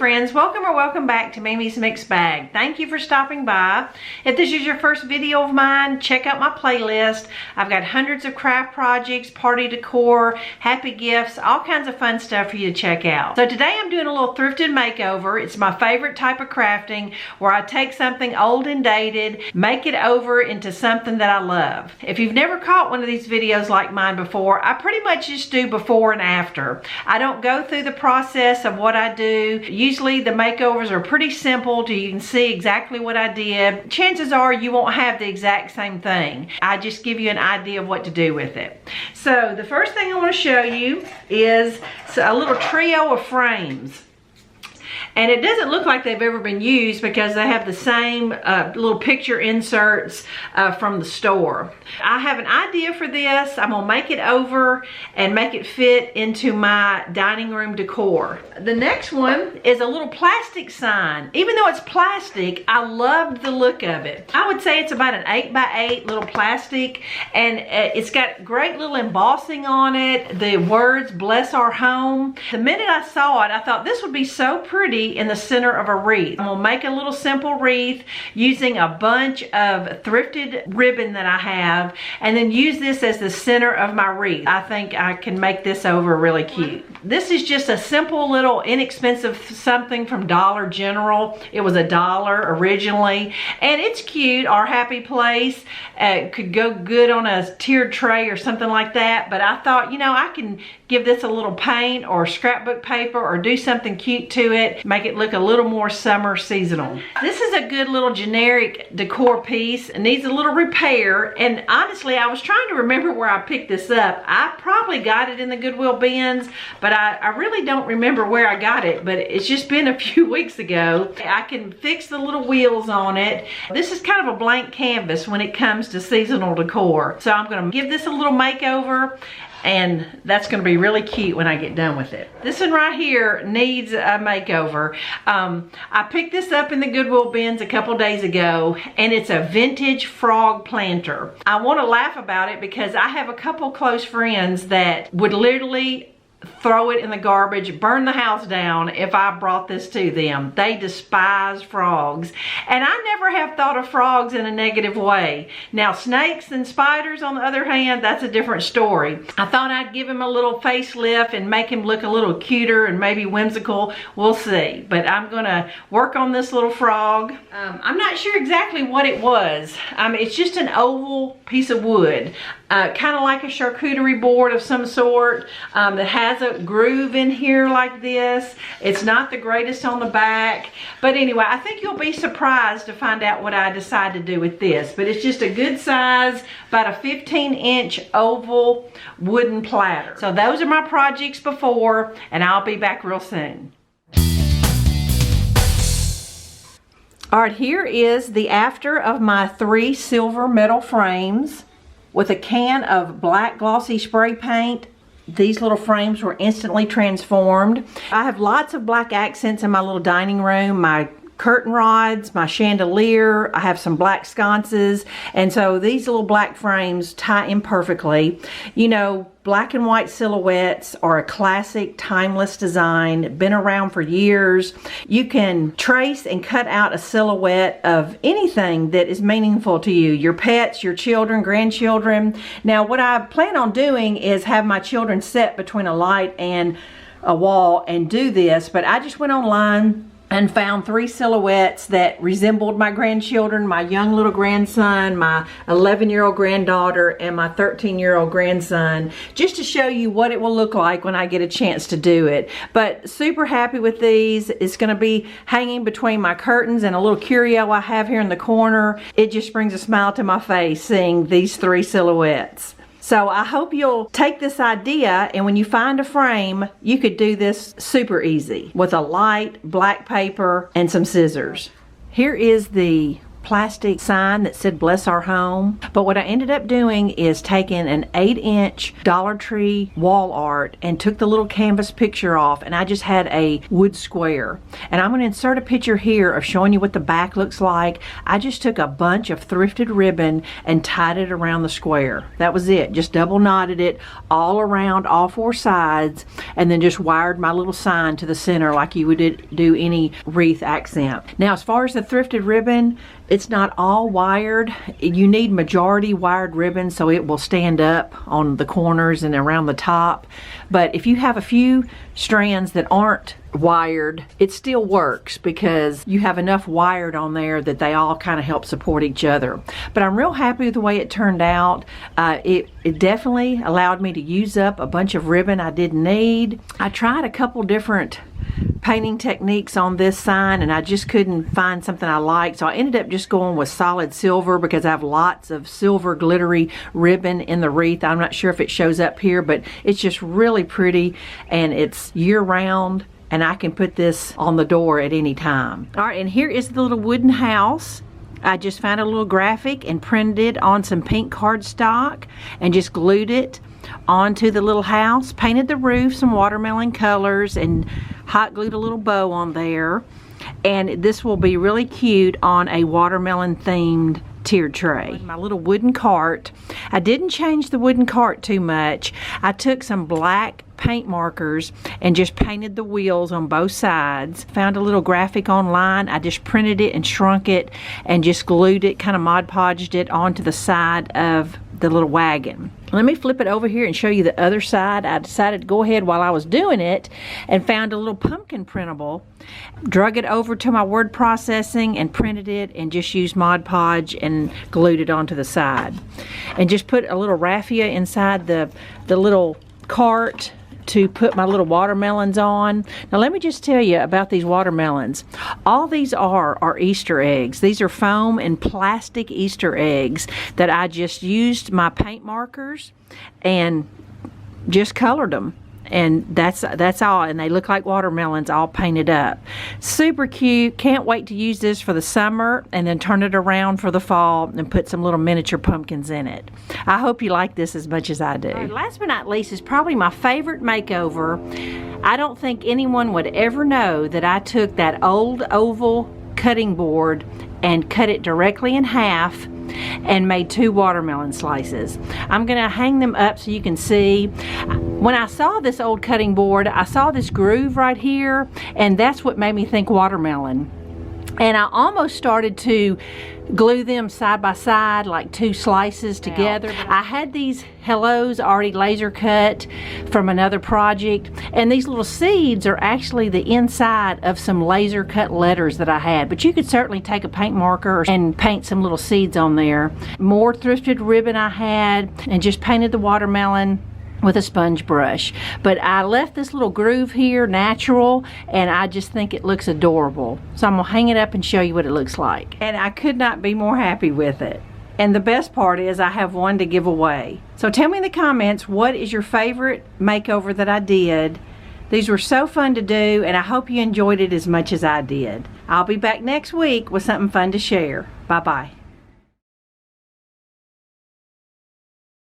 friends, welcome back to Mimi's Mixed Bag. Thank you for stopping by. If this is your first video of mine, check out my playlist. I've got hundreds of craft projects, party decor, happy gifts, all kinds of fun stuff for you to check out. So today I'm doing a little thrifted makeover. It's my favorite type of crafting, where I take something old and dated, make it over into something that I love. If you've never caught one of these videos like mine before, I pretty much just do before and after. I don't go through the process of what I do. Usually the makeovers are pretty simple. You can see exactly what I did. Chances are you won't have the exact same thing. I just give you an idea of what to do with it. So the first thing I want to show you is a little trio of frames. And it doesn't look like they've ever been used because they have the same little picture inserts from the store. I have an idea for this. I'm gonna make it over and make it fit into my dining room decor. The next one is a little plastic sign. Even though it's plastic, I loved the look of it. I would say it's about an 8x8 little plastic, and it's got great little embossing on it. The words, "Bless Our Home." The minute I saw it, I thought this would be so pretty in the center of a wreath. I'm gonna make a little simple wreath using a bunch of thrifted ribbon that I have, and then use this as the center of my wreath. I think I can make this over really cute. This is just a simple little inexpensive something from Dollar General. It was $1 originally, and it's cute. Our Happy Place could go good on a tiered tray or something like that, but I thought, you know, I can give this a little paint or scrapbook paper or do something cute to it, make it look a little more summer seasonal. This is a good little generic decor piece. It needs a little repair, and honestly I was trying to remember where I picked this up. I probably got it in the Goodwill bins, but I really don't remember where I got it, but it's just been a few weeks ago. I can fix the little wheels on it. This is kind of a blank canvas when it comes to seasonal decor. So I'm gonna give this a little makeover, and that's going to be really cute when I get done with it. This one right here needs a makeover. I picked this up in the Goodwill bins a couple days ago, and it's a vintage frog planter. I want to laugh about it because I have a couple close friends that would literally throw it in the garbage, burn the house down if I brought this to them. They despise frogs, and I never have thought of frogs in a negative way. Now snakes and spiders, on the other hand, that's a different story. I thought I'd give him a little facelift and make him look a little cuter and maybe whimsical. We'll see, but I'm gonna work on this little frog. I'm not sure exactly what it was. It's just an oval piece of wood, kind of like a charcuterie board of some sort, that has a groove in here like this. It's not the greatest on the back, but anyway, I think you'll be surprised to find out what I decide to do with this. But it's just a good size, about a 15-inch oval wooden platter. So those are my projects before, and I'll be back real soon. All right, here is the after of my 3 silver metal frames with a can of black glossy spray paint. These little frames were instantly transformed. I have lots of black accents in my little dining room, my curtain rods, my chandelier. I have some black sconces, and so these little black frames tie in perfectly. You know, black and white silhouettes are a classic, timeless design, been around for years. You can trace and cut out a silhouette of anything that is meaningful to you, your pets, your children, grandchildren. Now what I plan on doing is have my children sit between a light and a wall and do this, but I just went online and found 3 silhouettes that resembled my grandchildren, my young little grandson, my 11-year-old granddaughter, and my 13-year-old grandson, just to show you what it will look like when I get a chance to do it. But super happy with these. It's gonna be hanging between my curtains and a little curio I have here in the corner. It just brings a smile to my face seeing these 3 silhouettes. So I hope you'll take this idea, and when you find a frame, you could do this super easy with a light, black paper, and some scissors. Here is the plastic sign that said bless our home. But what I ended up doing is taking an 8-inch Dollar Tree wall art and took the little canvas picture off, and I just had a wood square. And I'm going to insert a picture here of showing you what the back looks like. I just took a bunch of thrifted ribbon and tied it around the square. That was it. Just double knotted it all around all 4 sides, and then just wired my little sign to the center like you would do any wreath accent. Now, as far as the thrifted ribbon, it's not all wired. You need majority wired ribbon so it will stand up on the corners and around the top. But if you have a few strands that aren't wired, it still works because you have enough wired on there that they all kind of help support each other. But I'm real happy with the way it turned out. It definitely allowed me to use up a bunch of ribbon I didn't need. I tried a couple different painting techniques on this sign and I just couldn't find something I liked, so I ended up just going with solid silver because I have lots of silver glittery ribbon in the wreath. I'm not sure if it shows up here, but it's just really pretty and it's year-round, and I can put this on the door at any time. All right, and here is the little wooden house. I just found a little graphic and printed it on some pink cardstock and just glued it onto the little house, painted the roof some watermelon colors, and hot glued a little bow on there. And this will be really cute on a watermelon themed tiered tray. My little wooden cart. I didn't change the wooden cart too much. I took some black paint markers and just painted the wheels on both sides. Found a little graphic online. I just printed it and shrunk it and just glued it, kind of Mod Podged it onto the side of the little wagon. Let me flip it over here and show you the other side. I decided to go ahead while I was doing it and found a little pumpkin printable, drug it over to my word processing and printed it and just used Mod Podge and glued it onto the side. And just put a little raffia inside the little cart to put my little watermelons on. Now let me just tell you about these watermelons. All these are Easter eggs. These are foam and plastic Easter eggs that I just used my paint markers and just colored them. And that's all, and they look like watermelons all painted up. Super cute. Can't wait to use this for the summer and then turn it around for the fall and put some little miniature pumpkins in it. I hope you like this as much as I do. Right, last but not least is probably my favorite makeover. I don't think anyone would ever know that I took that old oval cutting board and cut it directly in half and made 2 watermelon slices. I'm gonna hang them up so you can see. When I saw this old cutting board, I saw this groove right here, and that's what made me think watermelon. And I almost started to glue them side by side like 2 slices together. I had these hellos already laser cut from another project, and these little seeds are actually the inside of some laser cut letters that I had, but you could certainly take a paint marker and paint some little seeds on there. More thrifted ribbon I had, and just painted the watermelon with a sponge brush. But I left this little groove here natural, and I just think it looks adorable. So I'm gonna hang it up and show you what it looks like. And I could not be more happy with it. And the best part is I have one to give away. So tell me in the comments, what is your favorite makeover that I did? These were so fun to do, and I hope you enjoyed it as much as I did. I'll be back next week with something fun to share. Bye-bye.